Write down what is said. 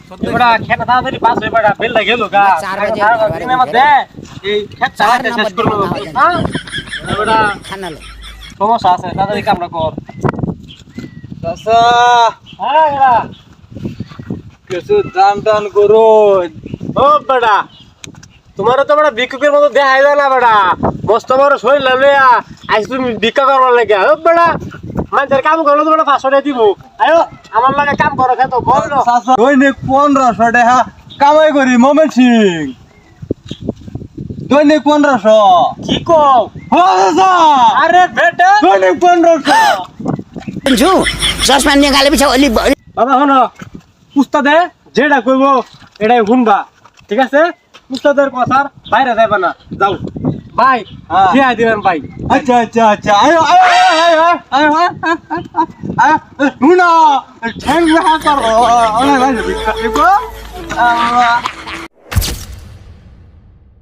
बड़ा खेत ताড়াতাড়ি পাস হয়ে বড়া বেল লাগে লোকা 4 বাজে দিনের মধ্যে এই খেত চালাতে শেষ করব হ্যাঁ বড়া খানা লো সমস্যা আছে তাড়াতাড়ি কামটা কর চাচা হ্যাঁ বড়া কিছু দান দান করো ও বড়া তোমার তো বড়া ভিক্ষুকের মতো দেখাই যায় না বড়া মস্ত বড় শরীর লইয়া আইছ তুমি ভিক্ষা করবার লাগে ও বড়া মানুষের কাম করলে তো বড় 500 টাকা দিব আয়ো আমার লাগে কাম করো খেত বল চাচা দৈনিক 1500 টাকা কামাই করি মোমেন সিং দৈনিক 1500 কি কও চাচা আরে বেটা দৈনিক 1500 ঝু সসমান নিয়ে গালে বিছা অলি বাবা হনো উস্তাদে যেটা কইব এটাই শুনবা ঠিক আছে উস্তাদের কথার বাইরে যাইবা না যাও ভাই হ্যাঁ। খেয়া দিবেন ভাই আচ্ছা আচ্ছা আচ্ছা আয়ো আয়ো আয়ো আয়ো আয়ো নুনা ঠ্যাং রাখা করো ভাই